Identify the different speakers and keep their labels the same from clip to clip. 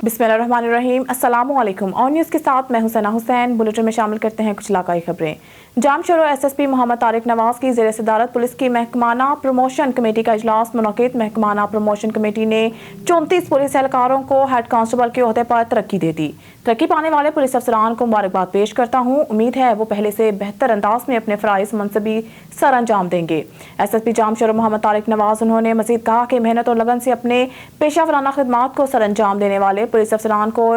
Speaker 1: बिस्मिल्लाहिर्रहमानिर्रहीम। अस्सलामु अलैकुम। ऑन न्यूज़ के साथ मैं हुसैना हुसैन। बुलेटिन में शामिल करते हैं कुछ इलाकाई खबरें। जामशोरो एसएसपी मोहम्मद तारिक नवाज की ज़ेर सदारत पुलिस की महकमाना प्रमोशन कमेटी का इजलास मुनक़िद। महकमाना प्रमोशन कमेटी ने 34 पुलिस एहलकारों को हेड कांस्टेबल के ओहदे पर तरक्की दे दी। तरक्की पाने वाले पुलिस अफसरान को मुबारकबाद पेश करता हूँ। उम्मीद है वो पहले से बेहतर अंदाज में अपने फ़राइज़ मनसबी सर अंजाम देंगे। एसएसपी जामशोरो मोहम्मद तारिक नवाज उन्होंने मज़ीद कहा कि मेहनत और लगन से अपने पेशा वराना खिदमात को सर अंजाम देने वाले पुलिस अफसरान को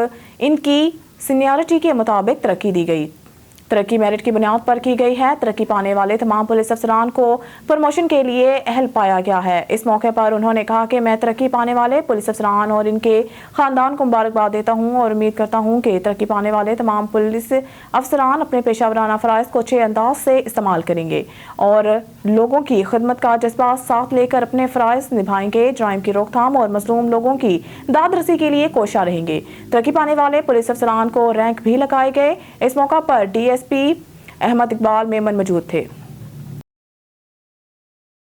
Speaker 1: इनकी सीनियरिटी के मुताबिक तरक्की दी गई। तरक्की मेरिट की बुनियाद पर की गई है। तरक्की पाने वाले तमाम पुलिस अफसरान को प्रमोशन के लिए अहल पाया गया है। इस मौके पर उन्होंने कहा कि मैं तरक्की पाने वाले पुलिस अफसरान और इनके खानदान को मुबारकबाद देता हूं और उम्मीद करता हूं कि तरक्की पाने वाले तमाम पुलिस अफसरान अपने पेशा वराना फ़राइज़ को अच्छे अंदाज से इस्तेमाल करेंगे और लोगों की खिदमत का जज्बा साथ लेकर अपने फ़राइज़ निभाएंगे। जराइम की रोकथाम और मज़लूम लोगों की दाद रसी के लिए कोशिश रहेंगे। तरक्की पाने वाले पुलिस अफसरान को रैंक भी लगाए गए। इस मौका पर डीएसपी अहमद इकबाल मेमन मौजूद थे।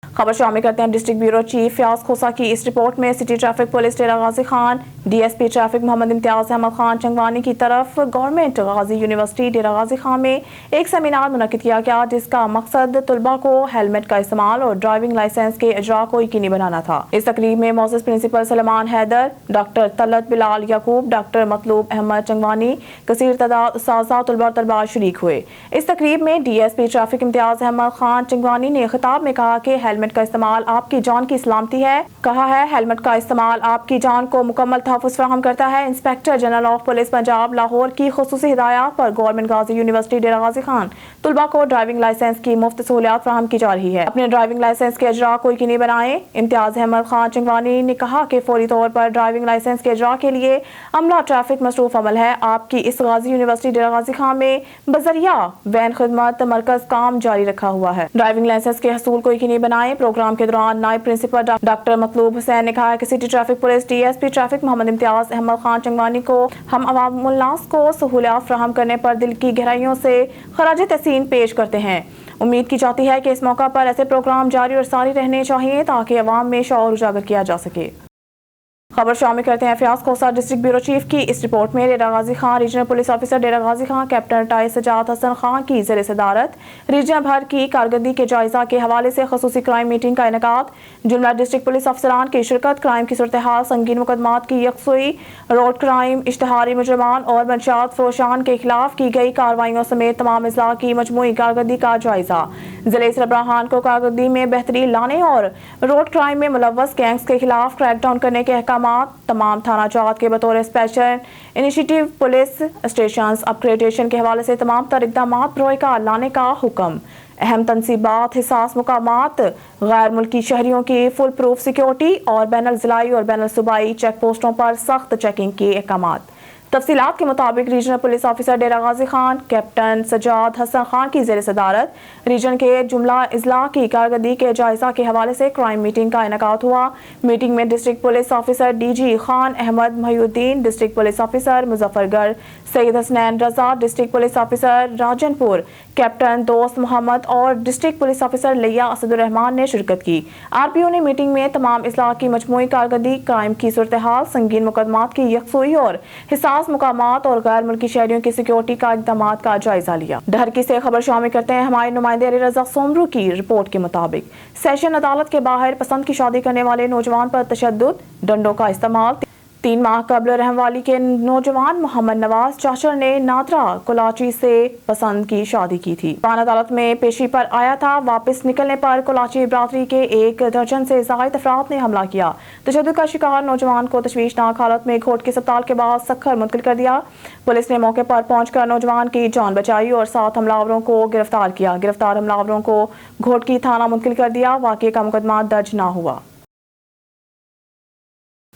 Speaker 1: खबर शामिल करते हैं डिस्ट्रिक्ट ब्यूरो चीफ फयाज खोसा की इस रिपोर्ट में सिटी ट्रैफिक पुलिस डेरा गाजी खान, डीएसपी ट्रैफिक मोहम्मद इम्तियाज अहमद खान चंगवानी की तरफ गवर्नमेंट गाजी यूनिवर्सिटी डेरा गाजी खान में एक सेमिनार मुनक़िद किया गया, जिसका मकसद तलबा को हेलमेट का इस्तेमाल और ड्राइविंग लाइसेंस के इजरा को यकीनी बनाना था। इस तकरीब में मौजूद प्रिंसिपल सलमान हैदर, डॉक्टर तलत बिलाल याकूब, डॉक्टर मतलूब अहमद चंगवानी, कसीर तादाद उस्ताज़ा तलबा और तलबा शरीक हुए। इस तकरीब में डीएसपी ट्रैफिक इम्तियाज अहमद खान चंगवानी ने खिताब में कहा कि हेलमेट का इस्तेमाल आपकी जान की सलामती है। कहा है हेलमेट का इस्तेमाल आपकी जान को मुकम्मल तहफ़्फ़ुज़ फराहम करता है। Inspector general of police Punjab Lahore की खुसूसी हिदायत पर गवर्नमेंट गाजी यूनिवर्सिटी डेरा गाजी खान तलबा को ड्राइविंग लाइसेंस की मुफ्त सहूलियात फराहम की जा रही है। अपने ड्राइविंग लाइसेंस के इजरा को यकीनी बनाएं। इम्तियाज अहमद खान चंगवानी ने कहा कि फौरी तौर पर ड्राइविंग लाइसेंस के इजरा के लिए अमला ट्रैफिक मसरूफ अमल है। आपकी इस गाजी यूनिवर्सिटी डेरा गाजी खान में बजरिया वैन खिदमत मरकज काम जारी रखा हुआ है। ड्राइविंग लाइसेंस के हसूल को यकीनी बनाएं। प्रोग्राम के दौरान नायब प्रिंसिपल डॉक्टर मतलूब हुसैन ने कहा कि city traffic police DSP traffic Muhammad Imtiaz Ahmad Khan Changwani को हम अवामुल नास को सहूलियात फराहम करने पर दिल की गहराइयों से खराज तहसीन पेश करते हैं। उम्मीद की जाती है कि इस मौका पर ऐसे प्रोग्राम जारी और सारी रहने चाहिए ताकि अवाम में शऊर उजागर किया जा सके। खबर शामिल करते हैं फयाज खोसा डिस्ट्रिक्ट ब्यूरो चीफ की इस रिपोर्ट में डेरा Ghazi Khan regional police officer डेरा गाजी खान कैप्टन टाई सजाद हसन खान की ज़ेर सदारत रीजन भर की कारकर्दगी के जायजा के हवाले से खसूसी क्राइम मीटिंग का इनेकाद। जुमला डिस्ट्रिक्ट पुलिस अफसरान की शिरकत। क्राइम की सूरत हाल, संगीन मुकदमात की यकसुई, रोड क्राइम, इश्तहारी मुजरमान और मंशियात फरोशान के खिलाफ की गई कार्रवाइयों समेत तमाम अजला की मजमूई कारकर्दगी का जायजा। जिले सरबराहान को कारकर्दगी में बेहतरी लाने और रोड क्राइम में मुलव्वस गैंग्स के खिलाफ क्रैकडाउन करने के अहकाम। तमाम थाना जात के बतौर special initiative police station upgradation के हवाले से तमाम तर इक़दामात बरोए लाने का हुक्म। अहम तनसीबात, हिसास मुकामात, गैर मुल्की शहरियों की फुल प्रूफ सिक्योरिटी और बैनल ज़िलाई और बैनल सूबाई चेक पोस्टों पर सख्त चेकिंग के अहकामात। तफसीलात के मुताबिक रीजनल पुलिस ऑफिसर डेरा गाजी खान कैप्टन सजाद हसन खान की ज़ेर सदारत रीजन के जुमला अजला की कारकर्दगी के जायजा के हवाले से क्राइम मीटिंग का इनेकाद हुआ। मीटिंग में district police officer DG Khan Ahmad Mohiuddin, district police officer Muzaffargarh Saeed Hasnain Raza, district police officer Rajanpur captain Dost Muhammad और डिस्ट्रिक्ट पुलिस ऑफिसर लिया असदुर्रहमान ने शिरकत की। आरपीओ ने मीटिंग में तमाम अजला की मजमूई कारकर्दगी, क्राइम की सूरत हाल, संगीन मुकदमात की यकसुई और हिसास मुकामात और गैर मुल्की शहरियों की सिक्योरिटी का इक़दामात का जायजा लिया। डहरकी से खबर शामिल करते हैं हमारे नुमाइंदे अली रज़ा सोमरू की रिपोर्ट के मुताबिक सेशन अदालत के बाहर पसंद की शादी करने वाले नौजवान पर तशद्दुद, डंडों का इस्तेमाल। 3 माह कबल रहमवाली के नौजवान मोहम्मद नवाज चाचर ने नादरा कोलाची से पसंद की शादी की थी। पान अदालत में पेशी पर आया था। वापस निकलने पर कोलाची बरादरी के 1 दर्जन से ज़ायद अफराद ने हमला किया। तशद्दुद का शिकार नौजवान को तशवीशनाक हालत में घोट के अस्पताल के बाद सखर मुंतकिल कर दिया। पुलिस ने मौके पर पहुंचकर नौजवान की जान बचाई और 7 हमलावरों को गिरफ्तार किया। गिरफ्तार हमलावरों को घोट की थाना मुंतकिल कर दिया। वाक़े का मुकदमा दर्ज न हुआ।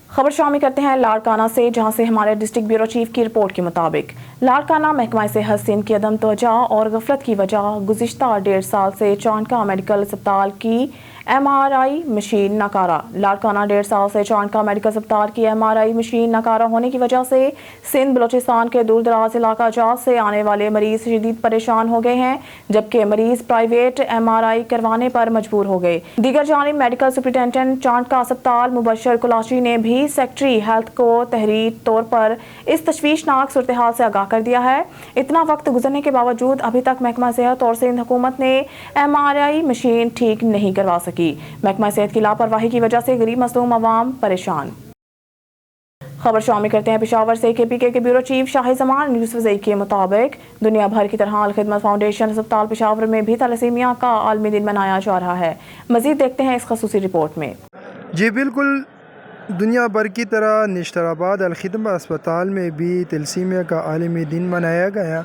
Speaker 1: खबर शामिल करते हैं लाड़काना से, जहां से हमारे डिस्ट्रिक्ट ब्यूरो चीफ की रिपोर्ट के मुताबिक लाड़काना महकमा सेहत सिंध की अदम तवज्जो और गफलत की वजह गुज़िश्ता 1.5 साल से चांदका मेडिकल अस्पताल की MRI मशीन नाकारा। लाड़काना 1.5 साल से चांदका मेडिकल अस्पताल की MRI मशीन नाकारा होने की वजह से सिंध बलोचिस्तान के दूर दराज इलाका जात से आने वाले मरीज शदीद परेशान हो गए हैं, जबकि मरीज प्राइवेट MRI करवाने पर मजबूर हो गए। दीगर जानिब मेडिकल सुपरिटेंडेंट चांदका अस्पताल मुबशर कुलाशी ने भी सेक्रेटरी हेल्थ को तहरीर तौर पर इस तशवीशनाक सूरत हाल से आगाह कर दिया है। इतना वक्त गुजरने के बावजूद अभी तक महकमा सेहत और सिंध हुकूमत ने MRI मशीन ठीक नहीं करवा सकी। महकमा सेहत की लापरवाही की वजह से गरीब मजलूम अवाम परेशान। खबर शामिल करते हैं पेशावर से। KPK के ब्यूरो चीफ शाही जमान न्यूज़ वज़ई के मुताबिक दुनिया भर की तरह अल खिदमत फाउंडेशन अस्पताल पेशावर में भी थैलेसीमिया का आलमी दिन मनाया जा रहा है। मज़ीद देखते हैं इस ख़ुसूसी रिपोर्ट में।
Speaker 2: जी बिल्कुल, दुनिया भर की तरह निश्तराबाद अल खिदमत अस्पताल में भी थैलेसीमिया का आलमी दिन मनाया गया,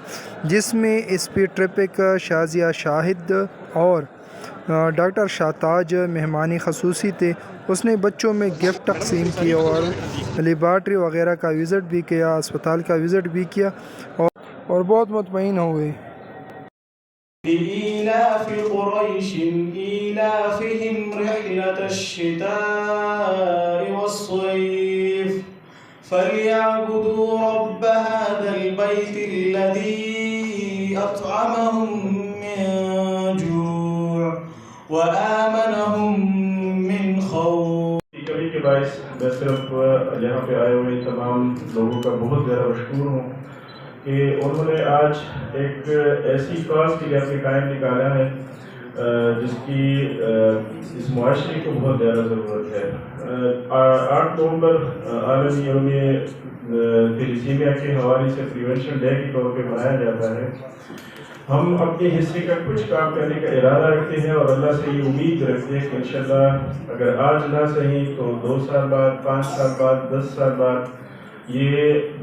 Speaker 2: जिसमें SP ट्रैफिक शाजिया शाहिद और डॉक्टर शाहताज मेहमानी खसूसी थे। उसने बच्चों में गिफ्ट तकसीम की और लेबॉर्ट्री वगैरह का विज़िट भी किया, अस्पताल का विज़िट भी किया और बहुत मुतमईन हुए।
Speaker 3: لإيلاف قريش إيلافهم رحلة الشتاء والصيف فليعبدوا رب هذا البيت الذي أطعمهم من جوع وآمنهم من خوف۔
Speaker 4: کبھی کے باعث میں صرف یہاں پہ آئے ہوئے تمام لوگوں کا بہت زیادہ مشکور ہوں کہ انہوں نے آج ایک ایسی کاز کے لیے اپنے ٹائم نکالا ہے جس کی اس معاشرے کو بہت زیادہ ضرورت ہے۔ 8 نومبر عالمی یوم تھیلیسیمیا کے حوالے سے پریونشن ڈے کے طور پہ منایا جاتا ہے۔ ہم اپنے حصے کا کچھ کام کرنے کا ارادہ رکھتے ہیں اور اللہ سے یہ امید رکھتے ہیں کہ انشاءاللہ اگر آج نہ صحیح تو 2 سال بعد، 5 سال بعد، 10 سال بعد یہ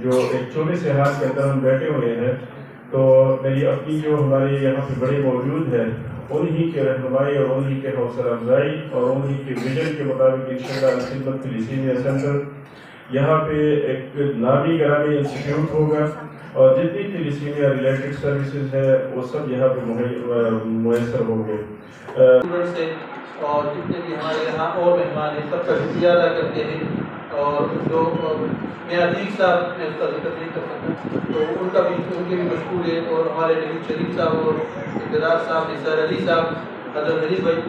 Speaker 4: جو ایک چھوٹے سے ہاتھ کے اندر ہم بیٹھے ہوئے ہیں، تو میری اپنی جو ہمارے یہاں پہ بڑے موجود ہیں انہی کے رہنمائی اور انہی کے حوصلہ افزائی اور انہی کے ویژن کے مطابق انشاءاللہ خدمت تھیلیسیمیا سینٹر یہاں پہ ایک نامی گرامی انسٹیٹیوٹ ہوگا اور جتنی تھیلیسیمیا ریلیٹڈ سروسز ہے وہ سب یہاں پہ میسر ہوں گے۔
Speaker 5: اور جتنے بھی ہمارے یہاں اور مہمان ہیں سب کا شکریہ ادا کرتے ہیں، اور جو میاں عزیز صاحب میں اس کا ذکر نہیں کر سکتا تو ان کا بھی ان کے بھی مشکور ہے، اور ہمارے نوید شریف صاحب اور اقتدار صاحب، نثار علی صاحب، حضرت نریف بھائی،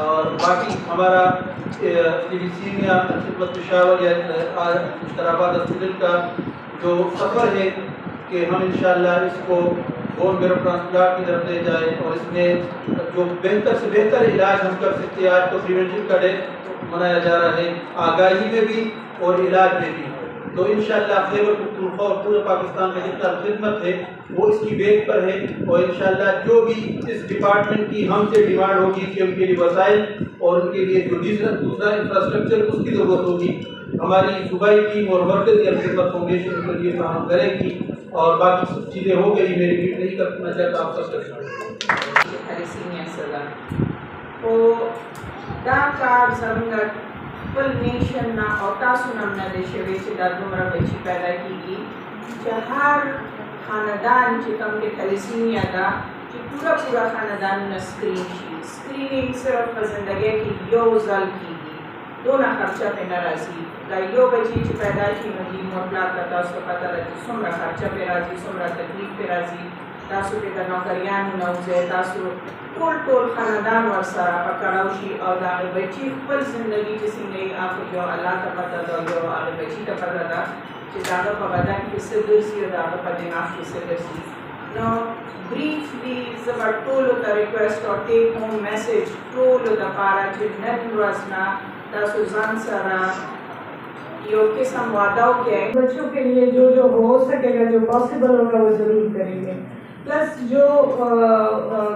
Speaker 5: اور باقی ہمارا تھیلیسیمیا خدمت پشاور یا مشتراباد ہاسپٹل کا جو سفر ہے کہ ہم انشاءاللہ اس کو بون میرو ٹرانسپلانٹ کی طرف لے جائے اور اس میں جو بہتر سے بہتر علاج ہم کر سکتے ہیں۔ آج تو پریونشن کا ڈے منایا جا رہا ہے، آگاہی میں بھی اور علاج میں بھی، تو انشاءاللہ خیبر پختونخوا اور پورے پاکستان میں جتنا خدمت ہے وہ اس کی بیس پر ہے، اور انشاءاللہ جو بھی اس ڈپارٹمنٹ کی ہم سے ڈیمانڈ ہوگی کہ ان کے لیے وسائل اور ان کے لیے جو دوسرا انفراسٹرکچر اس کی ضرورت ہوگی، ہماری صوبائی ٹیم اور مرکزی خدمت فاؤنڈیشن کے لیے فراہم کرے گی، اور باقی سب چیزیں ہو گئی، میں ریپیٹ نہیں کرنا چاہتا آپ سب سے۔
Speaker 6: تھیلیسیمیا سزا او دا کار زمونږ خپل نیشن نه او تاسو نه منلی شوی چې دا دومره بچي پیدا کیږي چې هر خاندان چې کوم کې تھیلیسیمیا ده چې پورا خاندانونه سکرین شي۔ سکرینینګ صرف په زندګۍ کې یو ځل کیږي، دونه خرچه پرې نه راځي۔ دا یو بچی چې پیدا شي نو دې مور پلار ته تاسو ته پته ده چې څومره خرچه پرې راځي، څومره تکلیف پرې راځي، تاسو پرې د نوکریانو نه وځئ، تاسو ټول خاندان ورسره پکړاو شي، او د هغې بچي خپل زندګي چې څنګه یې اخلي، یو الله ته پته ده، یو هغې بچي ته پته ده چې د هغه په بدن کې څه ګرځي او د هغه په دماغ کې څه ګرځي۔ نو بریفلی زه به ټولو ته ریکویسټ او ټیک ہوم میسج ټولو دپاره چې نن ورځ نه تاسو ځان سره یو قسم وعدہ کیا ہے بچوں کے لیے جو ہو سکے گا، جو پاسبل ہوگا وہ ضرور کریں گے۔ پلس جو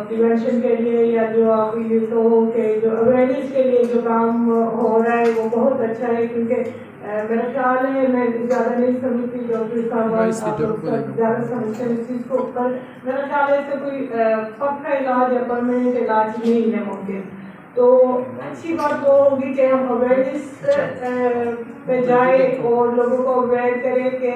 Speaker 6: پریونشن کے لیے یا جو آپ یہ کہو کہ جو اویئرنیس کے لیے جو کام ہو رہا ہے وہ بہت اچھا ہے، کیونکہ میرا خیال ہے میں زیادہ نہیں سمجھتی ڈاکٹر صاحب زیادہ سمجھتے ہیں اس چیز کو، پر میرا خیال ہے کہ کوئی پکا علاج یا پرماننٹ علاج نہیں ہے ممکن۔ تو اچھی بات وہ ہوگی کہ ہم اویئرنیس پہ جائیں اور لوگوں کو اویئر کریں کہ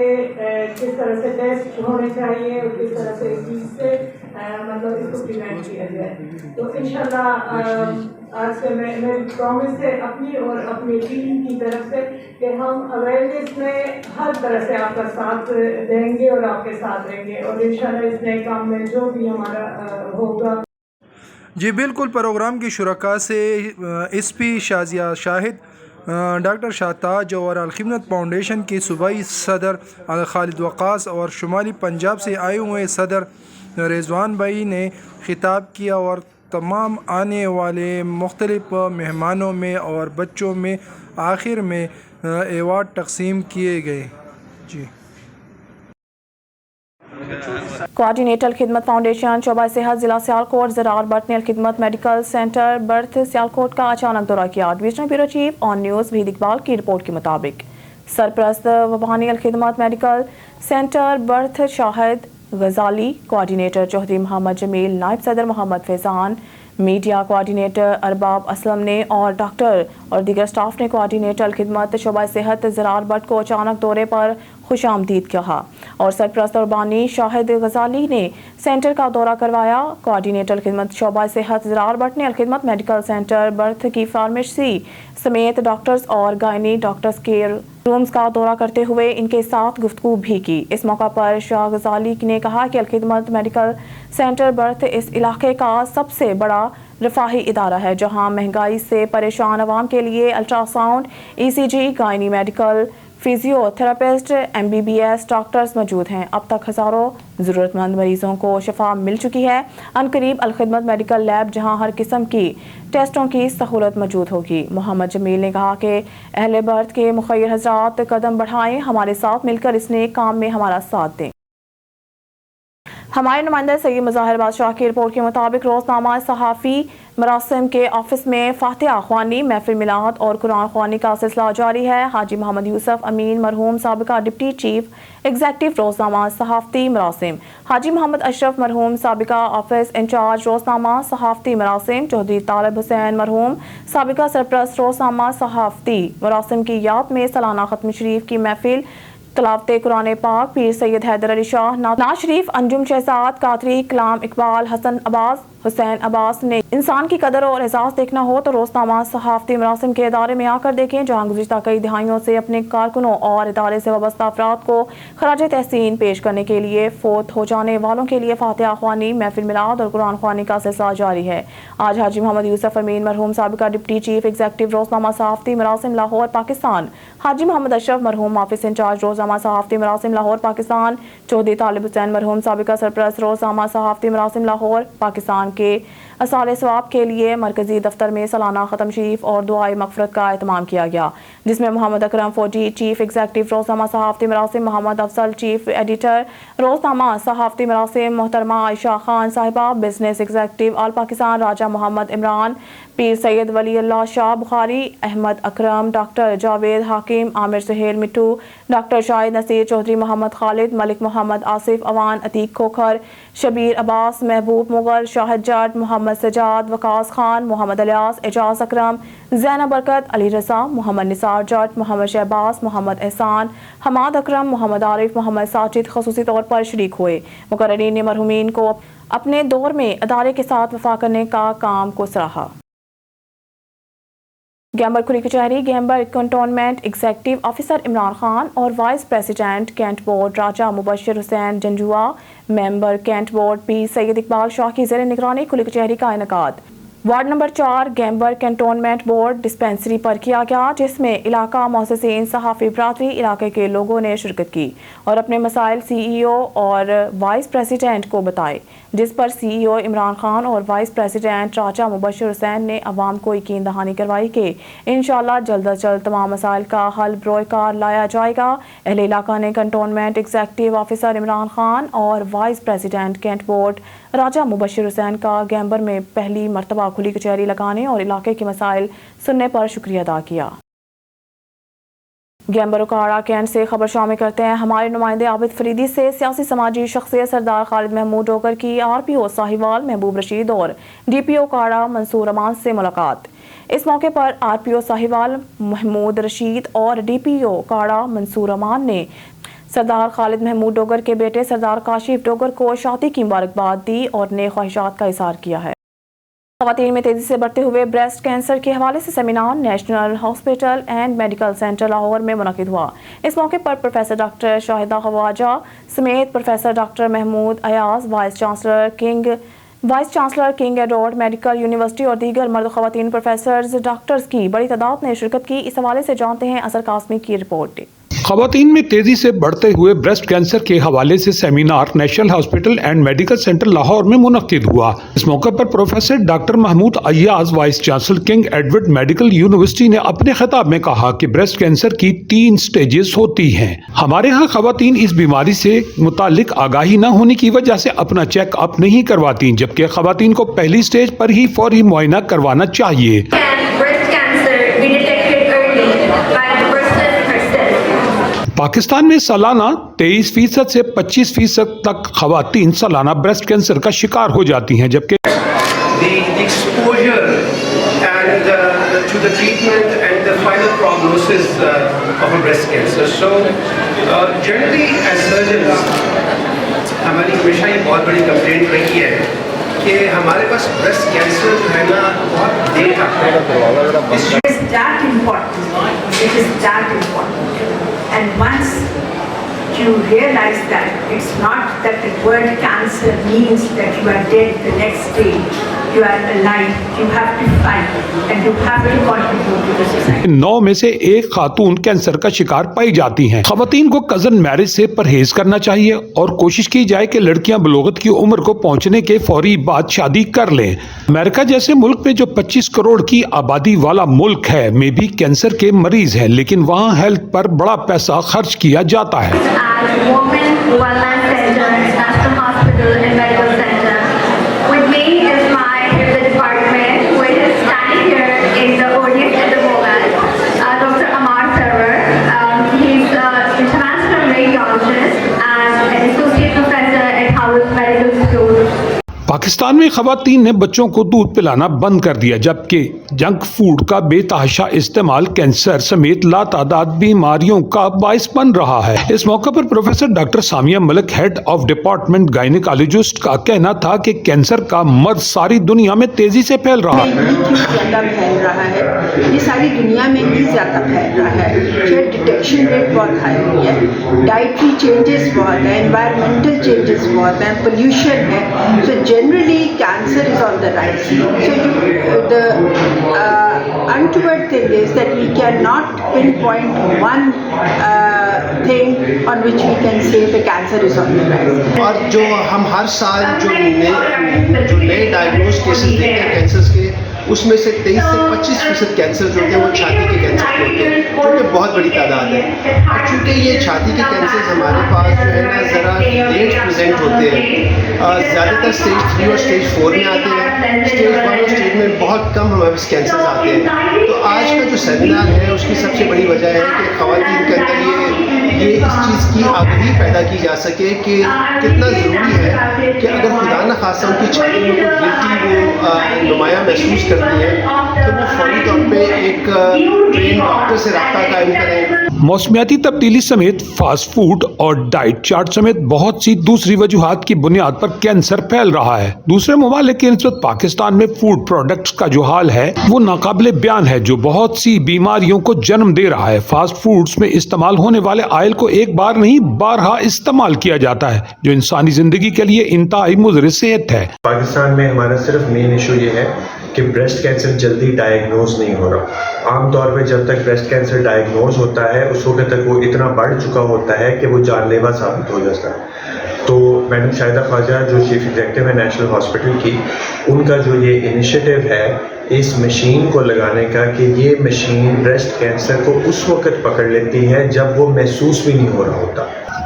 Speaker 6: کس طرح سے ٹیسٹ ہونے چاہیے اور کس طرح سے اس چیز سے مطلب اس کو پریونٹ کیا جائے۔ تو انشاءاللہ آج سے میری پرومس ہے اپنی اور اپنی ٹیم کی طرف سے کہ ہم اویئرنیس میں ہر طرح سے آپ کا ساتھ دیں گے اور آپ کے ساتھ رہیں گے، اور انشاءاللہ اس نئے کام میں جو بھی ہمارا ہوگا۔
Speaker 2: جی بالکل، پروگرام کی شرکاء سے ایس پی شازیہ شاہد، ڈاکٹر شاہتاج اور الخدمت فاؤنڈیشن کے صوبائی صدر خالد وقاص اور شمالی پنجاب سے آئے ہوئے صدر رضوان بھائی نے خطاب کیا اور تمام آنے والے مختلف مہمانوں میں اور بچوں میں آخر میں ایوارڈ تقسیم کیے گئے۔ جی
Speaker 1: کوآرڈینیٹر الخدمت فاؤنڈیشن شعبہ صحت ضلع سیالکوٹ زرار بٹ نے الخدمت میڈیکل سینٹر برتھ سیالکوٹ کا اچانک دورہ کیا۔ Divisional bureau chief Aan news Waheed Iqbal کی رپورٹ کے مطابق سرپرست وبانی الخدمت میڈیکل سینٹر برتھ شاہد غزالی، کوآرڈینیٹر چودھری محمد جمیل، نائب صدر محمد فیضان، میڈیا کوآرڈینیٹر ارباب اسلم نے اور ڈاکٹر اور دیگر سٹاف نے کوآرڈینیٹر الخدمت شعبہ صحت زرار بٹ کو اچانک دورے پر خوش آمدید کہا اور سرپرست اور بانی شاہد غزالی نے سینٹر کا دورہ کروایا۔ کوآرڈینیٹر الخدمت شعبہ صحت زرار بٹ نے الخدمت میڈیکل سینٹر برتھ کی فارمیسی سمیت ڈاکٹرز اور گائنی ڈاکٹرز کیئر رومز کا دورہ کرتے ہوئے ان کے ساتھ گفتگو بھی کی۔ اس موقع پر شاہ غزالی نے کہا کہ الخدمت میڈیکل سینٹر برتھ اس علاقے کا سب سے بڑا رفاہی ادارہ ہے جہاں مہنگائی سے پریشان عوام کے لیے ultrasound, E C G, gynae medical, physiotherapist, MBBS doctors موجود ہیں۔ اب تک ہزاروں ضرورت مند مریضوں کو شفا مل چکی ہے۔ عنقریب الخدمت میڈیکل لیب جہاں ہر قسم کی ٹیسٹوں کی سہولت موجود ہوگی۔ محمد جمیل نے کہا کہ اہل برتھ کے مخیر حضرات قدم بڑھائیں، ہمارے ساتھ مل کر اس نیک کام میں ہمارا ساتھ دیں۔ ہمارے نمائندہ سید مظاہر بادشاہ کی رپورٹ کے مطابق روزنامہ صحافی مراسم کے آفس میں فاتحہ خوانی، محفل میلاد اور قرآن خوانی کا سلسلہ جاری ہے۔ حاجی محمد یوسف امین مرحوم سابقہ ڈپٹی چیف ایگزیکٹو روزنامہ صحافتی مراسم، حاجی محمد اشرف مرحوم سابقہ آفس انچارج روزنامہ صحافتی مراسم، چودھری طالب حسین مرحوم سابقہ سرپرست روزنامہ صحافتی مراسم کی یاد میں سالانہ ختم شریف کی محفل، تلاوت قرآن پاک، پیر سید حیدر علی شاہ، نعت شریف، انجم شہزاد قادری، کلام اقبال، حسن عباس، حسین عباس نے انسان کی قدر اور اعزاز دیکھنا ہو تو روزنامہ صحافتی مراسم کے ادارے میں آ کر دیکھیں، جہاں گزشتہ کئی دہائیوں سے اپنے کارکنوں اور ادارے سے وابستہ افراد کو خراج تحسین پیش کرنے کے لیے فوت ہو جانے والوں کے لیے فاتحہ خوانی، محفل میلاد اور قرآن خوانی کا سلسلہ جاری ہے۔ آج حاجی محمد یوسف امین مرحوم سابقہ ڈپٹی چیف ایگزیکٹو روزنامہ صحافتی مراسم لاہور پاکستان، حاجی محمد اشرف مرحوم آفس انچارج روزنامہ صحافتی مراسم لاہور پاکستان، چودھری طالب حسین مرحوم سابقہ سرپرست روزنامہ صحافتی مراسم لاہور پاکستان کے اصال ثواب کے لیے مرکزی دفتر میں سالانہ ختم شریف اور دعائے مغفرت کا اہتمام کیا گیا، جس میں محمد اکرم فوجی چیف ایگزیکٹو روزنامہ صحافتی مراسم، محمد افضل چیف ایڈیٹر روزنامہ صحافتی مراسم، محترمہ عائشہ خان صاحبہ بزنس ایگزیکٹو آل پاکستان، راجہ محمد عمران، پیر سید ولی اللہ شاہ بخاری، احمد اکرم، ڈاکٹر جاوید حاکم، عامر سہیل مٹو، ڈاکٹر شاہد نصیر، چودھری محمد خالد، ملک محمد آصف اوان، عتیق کھوکھر، شبیر عباس، محبوب مغل، شاہد جٹ، محمد سجاد، وقاص خان، محمد الیاس، اعجاز اکرم، زینب برکت، علی رضا، محمد نثار جٹ، محمد شہباز، محمد احسان، حماد اکرم، محمد عارف، محمد ساجد خصوصی طور پر شریک ہوئے۔ مقررین نے مرحومین کو اپنے دور میں ادارے کے ساتھ وفا کرنے کا کام کو سراہا۔ گیمبر کھلی کچہری Gamber cantonment executive officer Imran Khan اور vice president cantt board Raja Mubashir Hussain Janjua, member cantt board Pir Syed Iqbal Shah کی زیر نگرانی کھلی کچہری کا انعقاد ward number 4 Gamber cantonment board dispensary پر کیا گیا، جس میں علاقہ محسسین، صحافی برادری، علاقے کے لوگوں نے شرکت کی اور اپنے مسائل CEO اور وائس پریزیڈنٹ کو بتائے، جس پر CEO عمران خان اور وائس پریزیڈنٹ راجہ مبشر حسین نے عوام کو یقین دہانی کروائی کہ انشاءاللہ جلد از جلد تمام مسائل کا حل بروئے کار لایا جائے گا۔ اہل علاقہ نے cantonment executive officer Imran Khan اور vice president cantt board Raja Mubashir حسین کا گیمبر میں پہلی مرتبہ کھلی کچہری لگانے اور علاقے کے مسائل سننے پر شکریہ ادا کیا۔ گیمبر اکاڑا کینٹ سے خبر شامل کرتے ہیں ہمارے نمائندے عابد فریدی سے سیاسی سماجی شخصیت سردار خالد محمود ڈوگر کی RPO ساہیوال محبوب رشید اور DPO اکاڑا منصور امان سے ملاقات۔ اس موقع پر RPO ساہیوال محمود رشید اور DPO اکاڑا منصور امان نے سردار خالد محمود ڈوگر کے بیٹے سردار کاشف ڈوگر کو شادی کی مبارکباد دی اور نیک خواہشات کا اظہار کیا ہے۔ خواتین میں تیزی سے بڑھتے ہوئے بریسٹ کینسر کے حوالے سے seminar national hospital and medical centre Lahore میں منعقد ہوا۔ اس موقع پر پروفیسر ڈاکٹر شاہدہ خواجہ سمیت professor doctor Mahmood Ayaz, vice chancellor King Edward medical university اور دیگر مرد خواتین پروفیسرز ڈاکٹرز کی بڑی تعداد نے شرکت کی۔ اس حوالے سے جانتے ہیں اظہر قاسمی کی رپورٹ۔
Speaker 7: خواتین میں تیزی سے بڑھتے ہوئے بریسٹ کینسر کے حوالے سے seminar national hospital and medical centre Lahore میں منعقد ہوا۔ اس موقع پر professor doctor Mahmood Ayaz, vice chancellor King Edward medical University نے اپنے خطاب میں کہا کہ بریسٹ کینسر کی 3 سٹیجز ہوتی ہیں۔ ہمارے ہاں خواتین اس بیماری سے متعلق آگاہی نہ ہونے کی وجہ سے اپنا چیک اپ نہیں کرواتی، جبکہ خواتین کو پہلی سٹیج پر ہی فوری معائنہ کروانا چاہیے۔ پاکستان میں سالانہ 23% سے 25% تک خواتین سالانہ بریسٹ کینسر کا شکار ہو جاتی ہیں، جبکہ
Speaker 8: exposure and to the treatment and the final prognosis of a breast cancer. So generally as surgeons ہماری ہمیشہ یہ بہت بڑی کمپلینٹ رہی ہے کہ ہمارے پاس بریسٹ کینسر جو ہے نا بہت دیر آتا ہے۔
Speaker 6: It is that important. It is that important. And once you realize that it's not that the word cancer means that you are dead the next day, you are alive, you have to fight and you have to contribute to the society.
Speaker 7: 9 میں سے 1 خاتون cancer کا شکار پائی جاتی ہیں۔ خواتین کو cousin marriage سے پرہیز کرنا چاہیے اور کوشش کی جائے کہ لڑکیاں بلوغت کی عمر کو پہنچنے کے فوری بعد شادی کر لیں۔ امریکہ جیسے ملک میں جو 25 کروڑ کی آبادی والا ملک ہے میں بھی کینسر کے مریض ہیں، لیکن وہاں ہیلتھ پر بڑا پیسہ خرچ کیا جاتا ہے۔ پاکستان میں خواتین نے بچوں کو دودھ پلانا بند کر دیا، جبکہ جنک فوڈ کا بے تحاشا استعمال کینسر سمیت لاتعداد بیماریوں کا باعث بن رہا ہے۔ اس موقع پر professor doctor Samia Malik, head of department gynaecologist کا کہنا تھا کہ کینسر کا مرض ساری دنیا میں تیزی سے پھیل رہا ہے۔
Speaker 9: زیادہ پھیل رہا ہے، یہ ساری دنیا میں بھی زیادہ پھیل رہا ہے۔ ڈیٹیکشن ریٹ بہت ہائی ہوئی ہے، ڈائٹری چینجز بہت ہیں، انوائرمنٹل چینجز بہت ہیں، پولیوشن ہے، so generally cancer is on the rise. So the untoward thing is that we cannot pinpoint one thing on which we can say the cancer is on the rise.
Speaker 8: اور جو ہم ہر سال جو نئے diagnose cases دیکھتے ہیں cancers کے، اس میں سے 23 سے 25% کینسر جو ہوتے ہیں وہ چھاتی کے کینسر ہوتے ہیں، جو کہ بہت بڑی تعداد ہے۔ چونکہ یہ چھاتی کے کینسرز ہمارے پاس جو ہے نا ذرا لیٹ پریزنٹ ہوتے ہیں، زیادہ تر اسٹیج 3 اور اسٹیج 4 میں آتے ہیں، اسٹیج 1 اور اسٹیج میں بہت کم ہمارے پاس کینسرز آتے ہیں۔ تو آج کا جو سیمینار ہے اس کی سب سے بڑی وجہ ہے کہ خواتین کے اندر یہ اس چیز کی آگاہی پیدا کی جا سکے کہ کتنا ضروری ہے کہ اگر خدا نخواستہ ان کی چھاتی میں کوئی گلٹی وہ نمایاں محسوس کرتی ہے تو وہ فوری طور پہ ایک ٹرین ڈاکٹر سے رابطہ قائم کریں۔
Speaker 7: موسمیاتی تبدیلی سمیت فاسٹ فوڈ اور ڈائٹ چارٹ سمیت بہت سی دوسری وجوہات کی بنیاد پر کینسر پھیل رہا ہے۔ دوسرے ممالک کی نسبت پاکستان میں فوڈ پروڈکٹس کا جو حال ہے وہ ناقابل بیان ہے، جو بہت سی بیماریوں کو جنم دے رہا ہے۔ فاسٹ فوڈز میں استعمال ہونے والے آئل کو ایک بار نہیں بارہا استعمال کیا جاتا ہے، جو انسانی زندگی کے لیے انتہائی مضر صحت ہے۔
Speaker 10: پاکستان میں ہمارا صرف مین ایشو یہ ہے کہ بریسٹ کینسر جلدی ڈائگنوز نہیں ہو رہا۔ عام طور پہ جب تک بریسٹ کینسر ڈائگنوز ہوتا ہے اس وقت تک وہ اتنا بڑھ چکا ہوتا ہے کہ وہ جان لیوا ثابت ہو جاتا ہے۔ تو میڈم شاہدہ خواجہ جو چیف ایگزیکٹو ہے نیشنل ہاسپٹل کی، ان کا جو یہ انیشیٹو ہے اس مشین کو لگانے کا کہ یہ مشین بریسٹ کینسر کو اس وقت پکڑ لیتی ہے جب وہ محسوس بھی نہیں ہو رہا ہوتا۔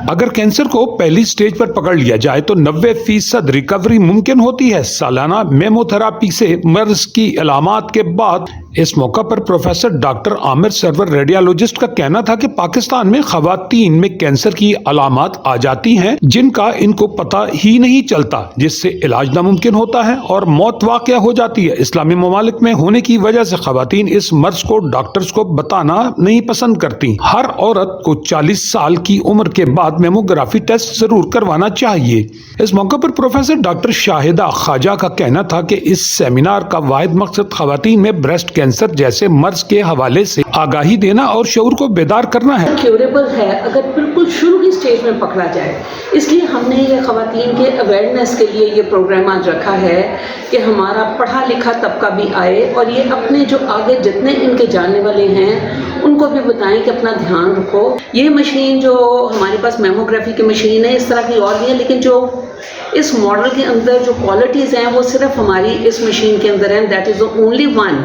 Speaker 7: اگر کینسر کو پہلی سٹیج پر پکڑ لیا جائے تو 90% ریکوری ممکن ہوتی ہے۔ سالانہ میمو تھراپی سے مرض کی علامات کے بعد इस मौका पर professor doctor Amir Sarwar radiologist का कहना था कि पाकिस्तान में खवातीन में कैंसर की अलामात आ जाती हैं जिनका इनको पता ही नहीं चलता, जिससे इलाज नामुमकिन होता है और मौत वाक़या हो जाती है। इस्लामी ममालिक में होने की वजह से खवातीन इस मर्ज को डॉक्टर्स को बताना नहीं पसंद करती। हर औरत को 40 साल की उम्र के बाद मेमोग्राफी टेस्ट जरूर करवाना चाहिए। इस मौके पर प्रोफेसर डॉक्टर शाहिदा ख्वाजा का कहना था कि इस सेमिनार का वाहिद मकसद खवातीन में ब्रेस्ट कैंसर जैसे मर्ज के हवाले से आगाही देना और शऊर को बेदार करना है।
Speaker 11: क्योरेबल है अगर बिल्कुल शुरू की स्टेज में पकड़ा जाए, इसलिए हमने ये खवातीन के अवेयरनेस के लिए ये प्रोग्राम आज रखा है कि हमारा पढ़ा लिखा तबका भी आए और ये अपने जो आगे जितने इनके जानने वाले हैं उनको भी बताएं कि अपना ध्यान रखो। ये मशीन जो हमारे पास मेमोग्राफी की मशीन है, इस तरह की और भी है, लेकिन जो इस मॉडल के अंदर जो क्वालिटीज़ हैं वो सिर्फ हमारी इस मशीन के अंदर हैं। That is the only one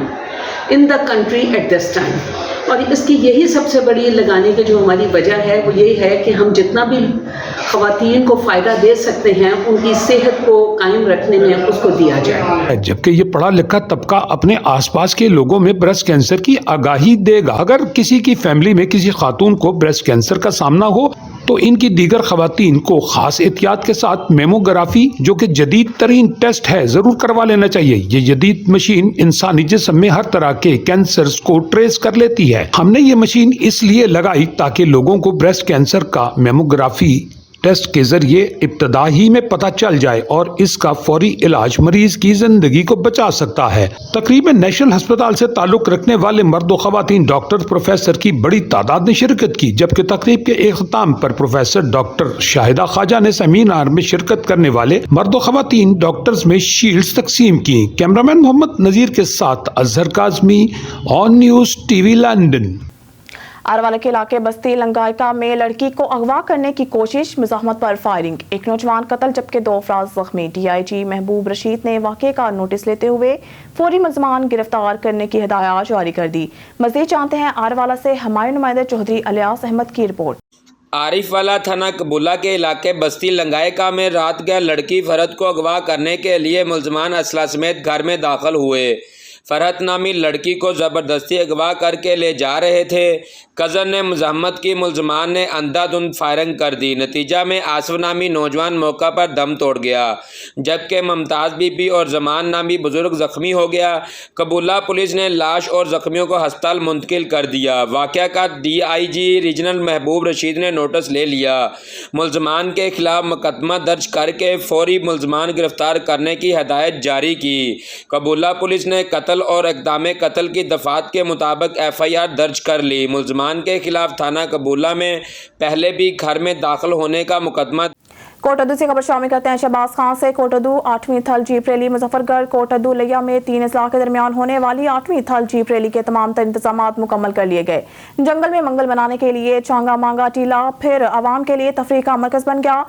Speaker 11: in the country at this time. और इसकी यही सबसे बड़ी लगाने की जो हमारी वजह है वो यही है कि हम जितना भी खवातीन को फ़ायदा दे सकते हैं उनकी सेहत को कायम रखने में उसको दिया जाए।
Speaker 7: जबकि ये पढ़ा लिखा तबका अपने आसपास के लोगों में ब्रेस्ट कैंसर की आगाही देगा। अगर किसी की फैमिली में किसी खातून को ब्रेस्ट कैंसर का सामना हो तो इनकी दीगर खवातीन को खास एहतियात के साथ मेमोग्राफी, जो कि जदीद तरीन टेस्ट है, जरूर करवा लेना चाहिए। ये जदीद मशीन इंसानी जिस्म में हर तरह के कैंसर्स को ट्रेस कर लेती है। हमने ये मशीन इसलिए लगाई ताकि लोगों को ब्रेस्ट कैंसर का मेमोग्राफी टेस्ट के जरिए इब्तदा ही में पता चल जाए और इसका फौरी इलाज मरीज की जिंदगी को बचा सकता है। तकरीब में नेशनल अस्पताल से ताल्लुक रखने वाले मर्द व खवातीन डॉक्टर प्रोफेसर की बड़ी तादाद ने शिरकत की, जबकि तकरीब के इख्तिताम पर प्रोफेसर डॉक्टर शाहिदा ख्वाजा ने सेमिनार में शिरकत करने वाले मर्द व खवातीन डॉक्टर्स में शील्ड्स तकसीम की। कैमरामैन मोहम्मद नज़ीर के साथ Azhar Kazmi, on news TV London.
Speaker 1: आरवाला के इलाके बस्ती लंगायका में लड़की को अगवा करने की कोशिश, मुज़ाहमत पर फायरिंग, एक नौजवान कत्ल जबकि 2 अफराद जख्मी। DIG महबूब रशीद ने वाक़े का नोटिस लेते हुए फौरी मुलज़मान गिरफ्तार करने की हिदायत जारी कर दी। मज़ीद जानते हैं आरवाला से हमारे नुमाइंदे चौधरी अलियास अहमद की रिपोर्ट।
Speaker 12: आरिफ वाला थाना कबूला के इलाके बस्ती लंगायका में रात गैर लड़की फरहत को अगवा करने के लिए मुलज़मान असला समेत घर में दाखिल हुए। फरहत नामी लड़की को ज़बरदस्ती अगवा करके ले जा रहे थे। कज़न ने मुज़ाहमत की, मुलज़मान ने अंधाधुंध फायरिंग कर दी। नतीजा में आसफ नामी नौजवान मौका पर दम तोड़ गया, जबकि मुमताज़ बीबी और ज़मान नामी बुज़ुर्ग ज़ख्मी हो गया। कबूला पुलिस ने लाश और ज़ख्मियों को हस्पताल मुंतकिल कर दिया। वाक़या का DIG रीजनल महबूब रशीद ने नोटिस ले लिया। मुलज़मान के खिलाफ मुकदमा दर्ज करके फौरी मुलज़मान गिरफ्तार करने की हदायत जारी की। कबूला पुलिस ने कत्ल और इक़दाम कत्ल की दफ़ात के मुताबिक FIR दर्ज कर ली। मुलज़मान के खिलाफ थाना कबूला में पहले भी घर में दाखिल होने का मुकदमा।
Speaker 1: कोटअदू से खबर शामिल करते हैं शहबाज खान से। कोटअदू 8वीं थल जीप रैली मुजफ्फरगढ़ कोटअदू लिया में 3 अजला के दरमियान होने वाली 8वीं थल जीप रैली के तमाम तर इंतजाम मुकम्मल कर लिए गए। जंगल में मंगल बनाने के लिए चांगा मांगा टीला फिर आवाम के लिए तफरीह का मरकज बन गया।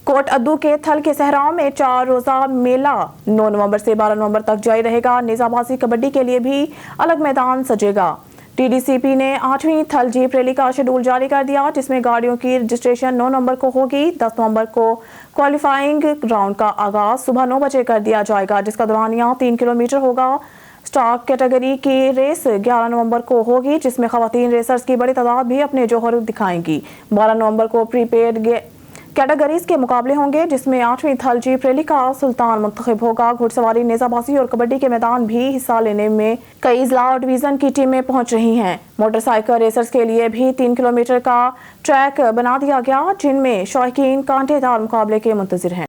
Speaker 1: कोटअदू के थल के सहराओं में 4 रोज़ा मेला 9 नवंबर से 12 नवंबर तक जारी रहेगा। नेज़ाबाजी कबड्डी के लिए भी अलग मैदान सजेगा। TDCP ने 8वीं थल जीप रैली का शेड्यूल जारी कर दिया, जिसमें गाड़ियों की रजिस्ट्रेशन 9 नवंबर को होगी। 10 नवंबर को क्वालिफाइंग राउंड का आगाज सुबह 9 बजे कर दिया जाएगा, जिसका दौरानिया 3 किलोमीटर होगा। स्टाक कैटेगरी की रेस 11 नवंबर को होगी, जिसमें खवातीन रेसर्स की बड़ी तादाद भी अपने जौहर दिखाएंगी। 12 नवंबर को प्रीपेड कैटेगरीज के मुकाबले होंगे, जिसमें 8वीं थल जीप रैली का सुल्तान मुंतखब होगा। घुड़सवारी, नेज़ाबाजी और कबड्डी के मैदान भी हिस्सा लेने में कई जिला और डिवीज़न की टीमें पहुंच रही हैं। मोटरसाइकिल रेसर्स के लिए भी 3 किलोमीटर का ट्रैक बना दिया गया, जिनमें शौकीन कांटेदार मुकाबले के मुंतज़िर हैं।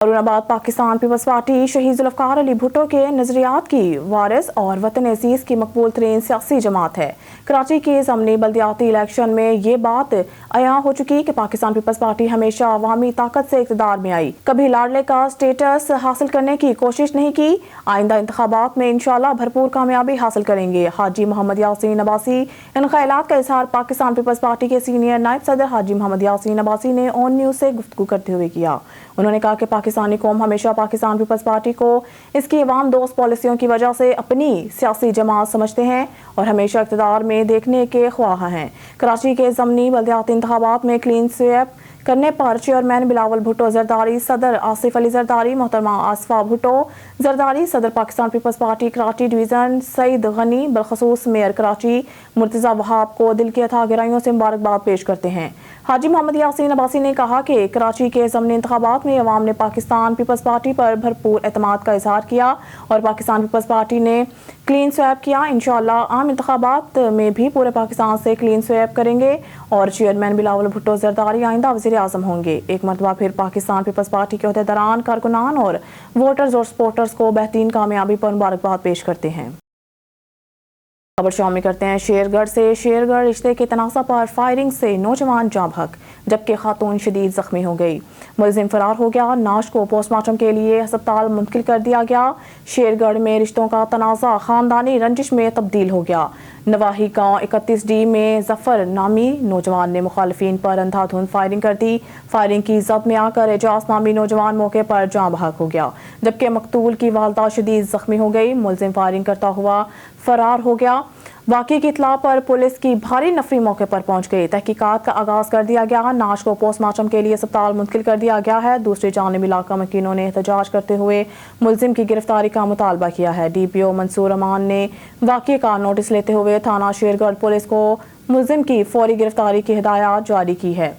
Speaker 1: औरंगाबाद पाकिस्तान पीपल्स पार्टी शहीद जुल्फ़िकार अली भुट्टो के नज़रियात की वारिस और वतन अजीज़ की मकबूल तरीन सियासी जमात है। कराची के ज़मनी बल्दियाती इलेक्शन में ये बात अयां हो चुकी कि पाकिस्तान पीपल्स पार्टी हमेशा अवामी ताकत से इक़्तिदार में आई, कभी लाडले का स्टेटस हासिल करने की कोशिश नहीं की। आइंदा इंतखाबात में इंशाअल्लाह भरपूर कामयाबी हासिल करेंगे। हाजी मोहम्मद यासीन अब्बासी इन ख्यालात का इजहार पाकिस्तान पीपल्स पार्टी के सीनियर नायब सदर हाजी मोहम्मद यासीन अब्बासी ने ऑन न्यूज़ से गुफ्तगू करते हुए किया। उन्होंने कहा कि पाकिस्तानी कौम हमेशा पाकिस्तान पीपल्स पार्टी को इसकी अवाम दोस्त पॉलिसियों की वजह से अपनी सियासी जमात समझते हैं और हमेशा इक़्तिदार में देखने के ख्वाह हैं। कराची के ज़मनी बल्दियाती इंतखाबात में क्लीन स्वीप करने पर चेयरमैन बिलावल भुट्टो जरदारी, सदर आसिफ अली जरदारी, मोहतरमा आसफा भुट्टो जरदारी, सदर Pakistan Peoples Party Karachi division Saeed Ghani, बलखसूस मेयर कराची मुर्तज़ा वहाब को दिल की अथाह गहराइयों से मुबारकबाद पेश करते हैं। हाजी मोहम्मद यासीन अब्बासी ने कहा कि कराची के ज़मनी इंतखाबात में अवाम ने पाकिस्तान पीपल्स पार्टी पर भरपूर एतमाद का इजहार किया और पाकिस्तान पीपल्स पार्टी ने क्लीन स्वैप किया। इंशाअल्लाह आम इंतखाबात में भी पूरे पाकिस्तान से क्लीन स्वैप करेंगे और चेयरमैन बिलावल भुट्टो जरदारी आइंदा वज़ीर आज़म होंगे। एक मरतबा फिर पाकिस्तान पीपल्स पार्टी के अहदेदारान, कारकुनान और वोटर्स और सपोर्टर्स को बेहतरीन कामयाबी पर मुबारकबाद पेश करते हैं। खबर शामिल करते हैं शेरगढ़ से। शेरगढ़ रिश्ते के तनाज़ा पर फायरिंग से नौजवान जाँ बहक जबकि खातून शदीद जख्मी हो गई। मुलजिम फरार हो गया। नाश को पोस्टमार्टम के लिए अस्पताल मुंतकिल कर दिया गया। शेरगढ़ में रिश्तों का तनाज़ा खानदानी रंजिश में तब्दील हो गया। नवाही गांव 31D में जफर नामी नौजवान ने मुखालिफिन पर अंधाधुंध फायरिंग कर दी। फायरिंग की जद में आकर एजाज नामी नौजवान मौके पर जाँ बहक हो गया जबकि मकतूल की वालदा शदीद जख्मी हो गई। मुलजिम फायरिंग करता हुआ फरार हो गया। वाक़े की इत्तला पर पुलिस की भारी नफरी मौके पर पहुंच गई। तहकीकात का आगाज कर दिया गया। नाश को पोस्टमार्टम के लिए अस्पताल मुंतकिल कर दिया गया है। दूसरी जानिब इलाका मकीनों ने एहतजाज करते हुए मुलजिम की गिरफ्तारी का मुतालबा किया है। DPO मंसूर अमान ने वाक़े का नोटिस लेते हुए थाना शेरगढ़ पुलिस को मुलजिम की फौरी गिरफ्तारी की हिदायत जारी की है।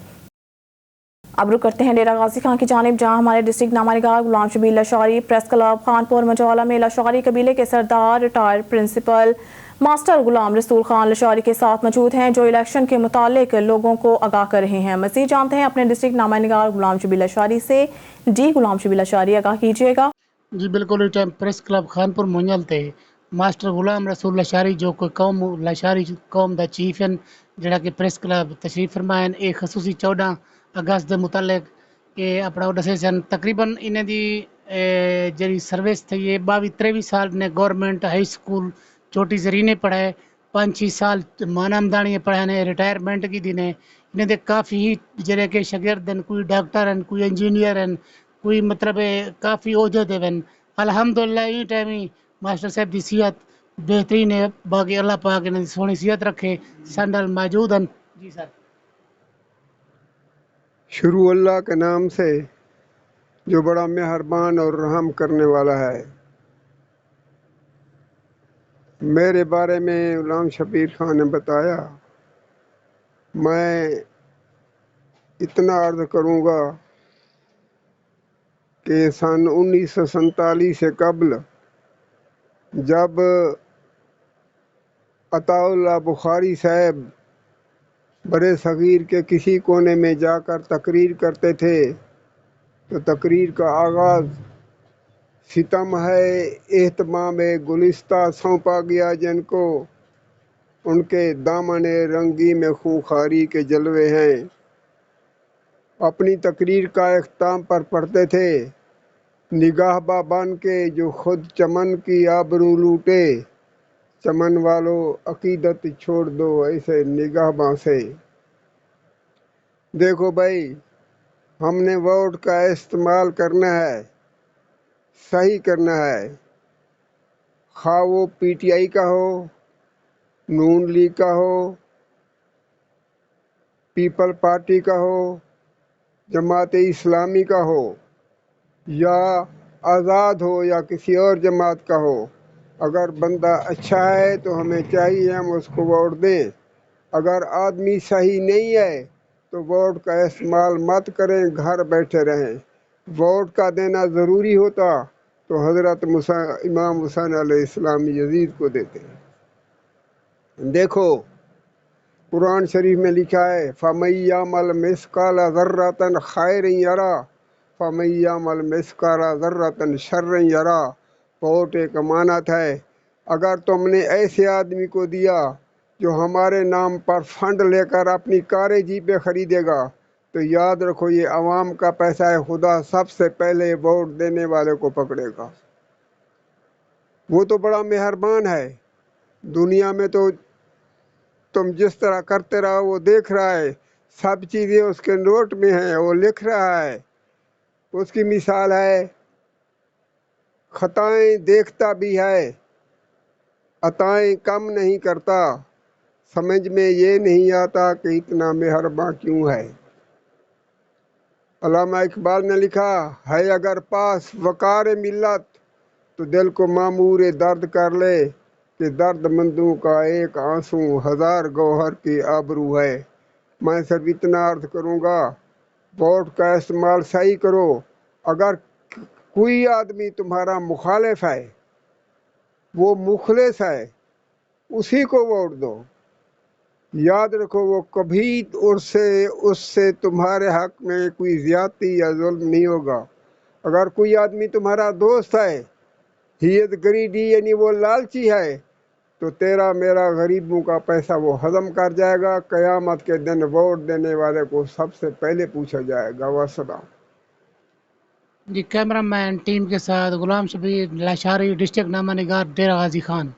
Speaker 1: अब रुक करते हैं डेरा गाजी खान की जानिब, जहां हमारे डिस्ट्रिक्ट नामानिगार गुलाम शबीर लशारी प्रेस क्लब खानपुर मजवाला में लशारी कबीले के सरदार retired principal master Ghulam Rasool Khan Lashari के साथ मौजूद हैं, जो इलेक्शन के मुतालिक लोगों को आगाह कर रहे हैं। मज़ीद जानते हैं अपने डिस्ट्रिक्ट नामानिगार गुलाम शबीर लशारी से। जी गुलाम शबीर लशारी, आगाह कीजिएगा।
Speaker 13: जी बिल्कुल, इस time press club Khanpur Munjal थे मास्टर गुलाम रसूल लशारी जो कोई कौम लशारी कौम दा चीफ हैं जिहड़ा कि प्रेस क्लब तशरीफ फरमाए एक खसूसी 14 अगस्त के मुतालिक कि अपना दसे सन तकरीबन इन्हें दी जी सर्विस थी है 22-23 साल ने गवर्नमेंट हाई स्कूल छोटी जरीने पढ़ाए 5-6 साल मानामदानी पढ़ाए ने रिटायरमेंट की दिने इन्हें दे काफ़ी जरे के शागिर्द हैं, कोई डॉक्टर हैं, कोई इंजीनियर हैं, कोई मतलब काफ़ी ओहदे दे हैं। अल्हम्दुलिल्लाह ई टाइम ही मास्टर साहब की सेहत बेहतरीन है। बाकी अल्लाह पाक इन्हें सोहनी सेहत रखे। संडल मौजूद हैं। जी सर।
Speaker 14: शुरू अल्लाह के नाम से जो बड़ा मेहरबान और रहम करने वाला है। मेरे बारे में गुलाम शबीर खान ने बताया, मैं इतना अर्ज करूँगा कि सन 1947 से कबल जब अताउल्लाह बुखारी साहब बड़े सगीर के किसी कोने में जाकर तकरीर करते थे तो तकरीर का आगाज़ सितम है एहतमाम गुलिस्ता सौंपा गया जिनको उनके दामन रंगी में खूंखारी के जलवे हैं। अपनी तकरीर का इख्ताम पर पढ़ते थे, निगाहबा बन के जो खुद चमन की आबरू लूटे, चमन वालों अकीदत छोड़ दो ऐसे निगाहबा से। देखो भाई, हमने वोट का इस्तेमाल करना है, सही करना है, खा वो PTI का हो, नून लीग का हो, पीपल पार्टी का हो, जमात इस्लामी का हो या आज़ाद हो या किसी और जमात का हो। अगर बंदा अच्छा है तो हमें चाहिए हम उसको वोट दें। अगर आदमी सही नहीं है तो वोट का इस्तेमाल मत करें, घर बैठे रहें। वोट का देना ज़रूरी होता तो हज़रत इमाम हुसैन अलैहिस्सलाम यजीद को देते। देखो कुरान शरीफ में लिखा है, फ़मय्यामल मिस्काल ज़र्रतन खैरन यरा फ़मय्यामल मिस्काल ज़र्रतन शर्रन यरा। वोट एक अमानत है। अगर तुमने ऐसे आदमी को दिया जो हमारे नाम पर फंड लेकर अपनी कारें जीपें खरीदेगा तो याद रखो ये अवाम का पैसा है। खुदा सबसे पहले वोट देने वाले को पकड़ेगा। वो तो बड़ा मेहरबान है। दुनिया में तो तुम जिस तरह करते रहो वो देख रहा है, सब चीज़ें उसके नोट में हैं, वो लिख रहा है। उसकी मिसाल है, खताएं देखता भी है, अताएं कम नहीं करता, समझ में ये नहीं आता कि इतना मेहरबान क्यों है। अल्लामा इकबाल ने लिखा है, अगर पास वकार मिल्लत तो दिल को मामूर दर्द कर ले कि दर्दमंदों का एक आंसू हज़ार गौहर की आबरू है। मैं सिर्फ इतना अर्ज करूँगा, वोट का इस्तेमाल सही करो। अगर कोई आदमी तुम्हारा मुखालिफ है, वो मुखलिस है, उसी को वोट दो। याद रखो, वो कभी उससे तुम्हारे हक में कोई ज्यादती या जुल्म नहीं होगा। अगर कोई आदमी तुम्हारा दोस्त है, हियत गरीबी यानी वो लालची है, तो तेरा मेरा गरीबों का पैसा वो हजम कर जाएगा। क़यामत के दिन वोट देने वाले को सबसे पहले पूछा जाएगा। वसलाम।
Speaker 13: जी, कैमरामैन टीम के साथ गुलाम शबीर, लाशारी, डिस्ट्रिक्ट नामा निगार, डेरा गाजी खान।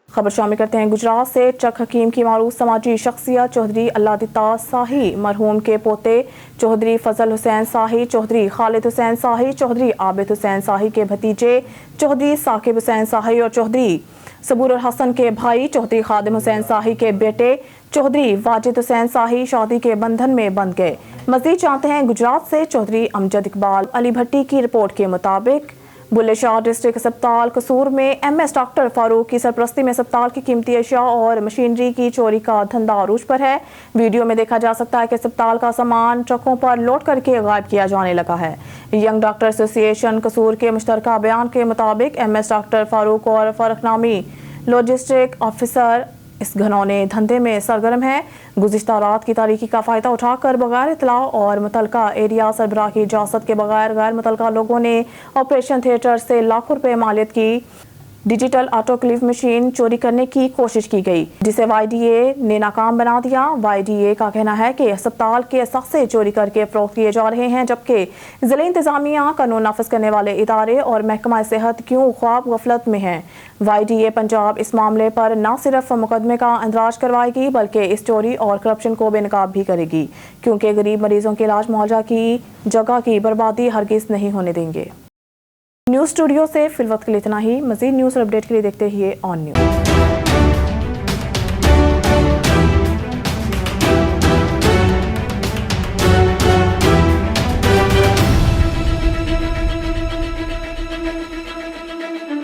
Speaker 1: खबर शामिल करते हैं गुजरात से। चक हकीम की मारूफ समाजी शख्सियत चौधरी अल्लादिता शाही, मरहूम के पोते चौधरी फजल हुसैन शाही, चौधरी खालिद हुसैन शाही, चौधरी आबिद हुसैन शाही के भतीजे चौधरी साकिब हुसैन शाही और चौधरी सबूर हसन के भाई चौधरी खादिम हुसैन शाही के बेटे चौधरी वाजिद हुसैन शाही शादी के बंधन में बंध गए। मजीद जानते हैं गुजरात से चौधरी अमजद इकबाल अली भट्टी की रिपोर्ट के मुताबिक बुल्ले शाह डिस्ट्रिक्ट अस्पताल कसूर में एमएस डॉक्टर फारूक की सरपरस्ती में अस्पताल की कीमती अशिया और मशीनरी की चोरी का धंधा अरूज पर है। वीडियो में देखा जा सकता है कि अस्पताल का सामान ट्रकों पर लोड करके गायब किया जाने लगा है। यंग डॉक्टर एसोसिएशन कसूर के मुश्तरका बयान के मुताबिक एमएस डॉक्टर फारूक और फरक नामी लॉजिस्टिक ऑफिसर इस घनौने धंधे में सरगर्म है। गुज़िश्ता रात की तारीकी का फ़ायदा उठाकर बगैर इतला और मुतलका एरिया सरबराह की इजाज़त के बगैर गैर मुतलका लोगों ने ऑपरेशन थिएटर से लाखों रुपए मालियत की डिजिटल ऑटोक्लेव मशीन चोरी करने की कोशिश की गई, जिसे वाईडीए ने नाकाम बना दिया। वाईडीए का कहना है कि अस्पताल के असासे चोरी करके फरोख्त किए जा रहे हैं, जबकि ज़िला इंतज़ामिया, कानून नाफिज करने वाले इदारे और महकमा सेहत क्यों ख्वाब गफलत में हैं। वाईडीए पंजाब इस मामले पर न सिर्फ मुकदमे का अंदराज करवाएगी बल्कि इस चोरी और करप्शन को बेनकाब भी करेगी, क्योंकि गरीब मरीजों के इलाज मुआवजा की जगह की बर्बादी हरगिज़ नहीं होने देंगे। न्यूज़ स्टूडियो से फिलवक्त के लिए इतना ही। मज़ीद न्यूज़ और अपडेट के लिए देखते रहिए ऑन न्यूज़।